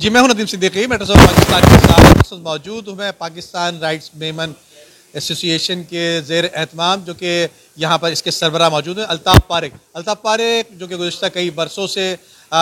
जी, मैं हूं Nadeem Siddiqui, metro show Pakistan के साथ इस वक्त मौजूद हूं मैं पाकिस्तान राइट्स मेमन एसोसिएशन के ज़ेर एहतमाम, जो कि यहाँ पर इसके सरबराह मौजूद हैं अल्ताफ़ पारेख, जो कि गुज़श्ता कई बरसों से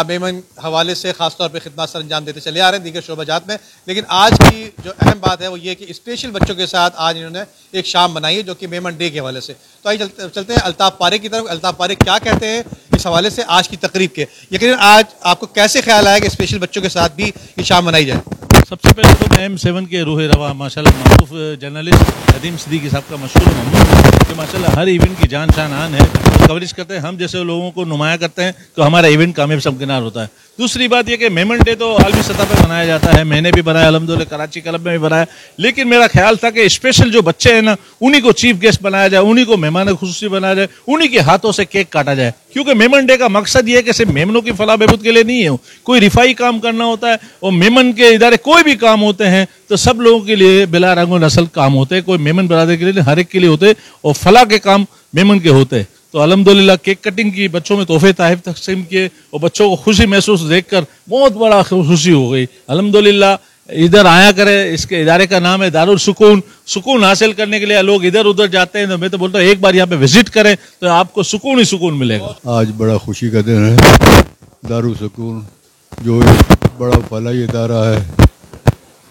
मेमन हवाले से ख़ासतौर पर खिदमत सर अंजाम देते चले आ रहे हैं दीगर शोबाजात में। लेकिन आज की जो अहम बात है वो ये कि स्पेशल बच्चों के साथ आज इन्होंने एक शाम बनाई है, जो कि मेमन डे के हवाले से। तो आइए चलते हैं अल्ताफ़ पारेख की तरफ। अल्ताफ़ पारेख क्या कहते हैं इस हवाले से आज की तकरीब के? यकीनन आज आपको कैसे ख्याल आया कि स्पेशल बच्चों के साथ भी ये शाम मनाई जाए? सबसे पहले तो मैं M7 के रूह रवा माशाल्लाह मारूफ जर्नलिस्ट नदीम सिद्दीकी साहब का मशहूर ममनून कि माशाल्लाह हर इवेंट की जान शान आन है, तो कवरेज करते हैं। हम जैसे लोगों को नुमाया करते हैं तो हमारा इवेंट कामयाब समकिनार होता है। दूसरी बात यह कि मेमन डे तो आलमी सतह पर मनाया जाता है, मैंने भी बनाया अल्हम्दुलिल्लाह, कराची क्लब में भी बनाया। लेकिन मेरा ख्याल था कि स्पेशल जो बच्चे हैं ना, उन्हीं को चीफ गेस्ट बनाया जाए, उन्हीं को मेहमान खुसूसी बनाया जाए, उन्हीं के हाथों से केक काटा जाए। क्योंकि मेमन डे का मकसद ये है कि सिर्फ मेमनों की फलाह बहबूद के लिए नहीं है, कोई रिफाई काम करना होता है। और मेमन के इदारे कोई भी काम होते हैं तो सब लोगों के लिए बिला रंग और नस्ल काम होते हैं, कोई मेमन बरादरी के लिए हर एक के लिए होते हैं, और फलाह के काम मेमन के होते हैं। तो अल्हम्दुलिल्लाह केक कटिंग की, बच्चों में तोहफे तहफ तकसीम किए और बच्चों को खुशी महसूस देखकर बहुत बड़ा खुशी हो गई। अल्हम्दुलिल्लाह इधर आया करे, इसके इदारे का नाम है दारुल सुकून। सुकून हासिल करने के लिए लोग इधर उधर जाते हैं, तो मैं तो बोलता हूँ एक बार यहाँ पे विजिट करें तो आपको सुकून ही सुकून मिलेगा। आज बड़ा खुशी का दिन है। दारुल सुकून जो एक बड़ा फलाही इदारा है,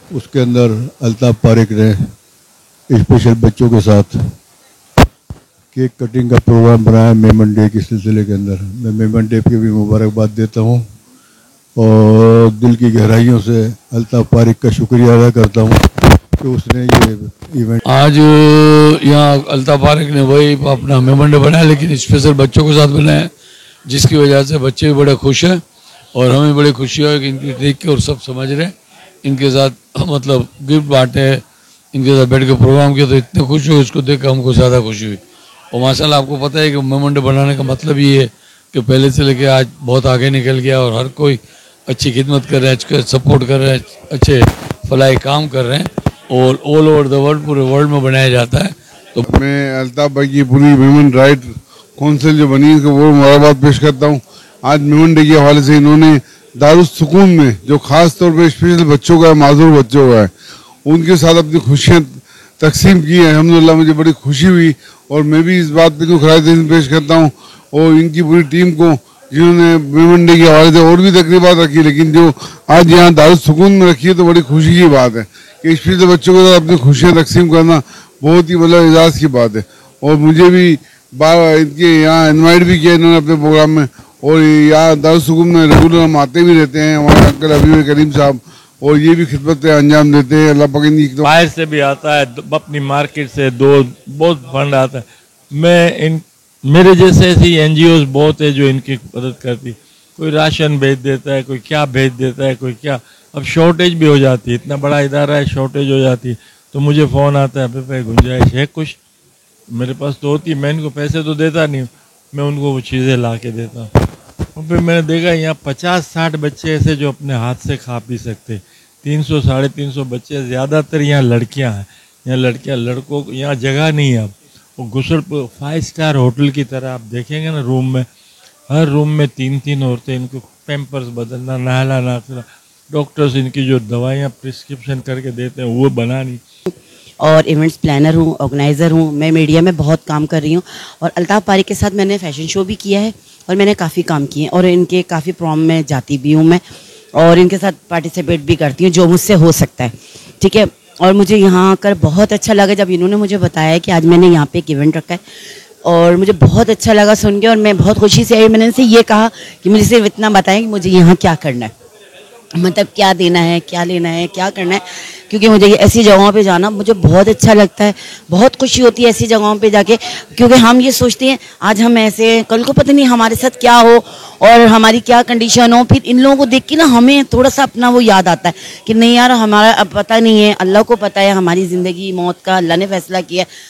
उसके अंदर अल्ताफ़ पारेख ने स्पेशल बच्चों के साथ केक कटिंग का प्रोग्राम बनाया मेमन डे के सिलसिले के अंदर। मैं मेमन डे की भी मुबारकबाद देता हूँ और दिल की गहराइयों से अल्ताफ़ पारेख का शुक्रिया अदा करता हूँ कि उसने ये इवेंट आज यहाँ अल्ताफ़ पारेख ने वही अपना मेमन डे बनाया, लेकिन स्पेशल बच्चों के साथ बनाया, जिसकी वजह से बच्चे भी बड़े खुश हैं और हमें बड़ी खुशी है कि इनकी देख के और सब समझ रहे हैं। इनके साथ मतलब गिफ्ट बांटे, इनके साथ बैठ के प्रोग्राम किया तो इतने खुश हुए, इसको देख कर हमको ज़्यादा खुशी हुई। और माशाल्लाह आपको पता है कि मेमन डे बनाने का मतलब ये है कि पहले से लेके आज बहुत आगे निकल गया और हर कोई अच्छी खिदमत कर रहे हैं, सपोर्ट कर रहे हैं, अच्छे फलाई काम कर रहे हैं और ऑल ओवर द वर्ल्ड, पूरे वर्ल्ड में बनाया जाता है। तो मैं अल्ताफ़ भाई की पूरी मेमन राइट काउंसिल जो बनी है वो मुबारकबाद पेश करता हूँ। आज मेमन डे के हवाले से इन्होंने दारुल सुकून में जो खास तौर पर स्पेशल बच्चों का है, माजूर बच्चों का है, उनके साथ अपनी खुशियाँ तकसीम की है। अल्हम्दुलिल्लाह मुझे बड़ी खुशी हुई और मैं भी इस बात पे तो खराज पेश करता हूँ और इनकी पूरी टीम को, जिन्होंने मेमन डे के हवाले से और भी तकरीबात रखी, लेकिन जो आज यहाँ दारुल सुकून में रखी है तो बड़ी खुशी की बात है कि स्पेशल बच्चों के साथ अपनी खुशियाँ तकसीम करना बहुत ही मतलब एजाज़ की बात है। और मुझे भी इनके यहाँ इन्वाइट भी किया इन्होंने अपने प्रोग्राम में, और यहाँ दारुल सुकून में रेगुलर हम आते भी रहते हैं। हमारे अंकल हबीब करीम साहब और ये भी खिदमत अंजाम देते हैं। अल्लाह पाक इनकी बाहर से भी आता है, अपनी मार्केट से बहुत फंड आता है। मैं मेरे जैसे ऐसी NGOs बहुत है जो इनकी मदद करती, कोई राशन भेज देता है, कोई क्या भेज देता है, कोई क्या। अब शॉर्टेज भी हो जाती है, इतना बड़ा इदारा है, शॉर्टेज हो जाती है तो मुझे फ़ोन आता है, पे गुंजाइश है कुछ? मेरे पास तो होती, मैं इनको पैसे तो देता नहीं, मैं उनको वो चीज़ें ला के देता हूँ। और फिर मैंने देखा यहाँ 50-60 बच्चे ऐसे जो अपने हाथ से खा पी सकते, 300-350 बच्चे, ज़्यादातर यहाँ लड़कियाँ हैं। यहाँ लड़कियाँ, लड़कों को यहाँ जगह नहीं है। अब वो गुसल 5 स्टार होटल की तरह आप देखेंगे ना, रूम में हर रूम में 3-3 औरतें, इनको पैम्पर्स बदलना, नहलाना, डॉक्टर्स इनकी जो दवाइयाँ प्रिस्क्रिप्शन करके देते हैं वो बनानी। और इवेंट्स प्लानर हूँ, ऑर्गेनाइज़र हूँ, मैं मीडिया में बहुत काम कर रही हूँ और अल्ताफ़ पारेख के साथ मैंने फ़ैशन शो भी किया है और मैंने काफ़ी काम किए हैं और इनके काफ़ी प्रॉम में जाती भी हूँ मैं और इनके साथ पार्टिसिपेट भी करती हूँ जो मुझसे हो सकता है, ठीक है। और मुझे यहाँ आकर बहुत अच्छा लगा जब इन्होंने मुझे बताया कि आज मैंने यहाँ पे एक इवेंट रखा है और मुझे बहुत अच्छा लगा सुन के और मैं बहुत खुशी से आई। मैंने इनसे ये कहा कि मुझे सिर्फ इतना बताएं कि मुझे यहाँ क्या करना है, मतलब क्या देना है, क्या लेना है, क्या करना है, क्योंकि मुझे ऐसी जगहों पे जाना मुझे बहुत अच्छा लगता है। बहुत खुशी होती है ऐसी जगहों पे जाके, क्योंकि हम ये सोचते हैं आज हम ऐसे, कल को पता नहीं हमारे साथ क्या हो और हमारी क्या कंडीशन हो। फिर इन लोगों को देख के ना हमें थोड़ा सा अपना वो याद आता है कि नहीं यार, हमारा अब पता नहीं है, अल्लाह को पता है हमारी ज़िंदगी मौत का, अल्लाह ने फैसला किया है।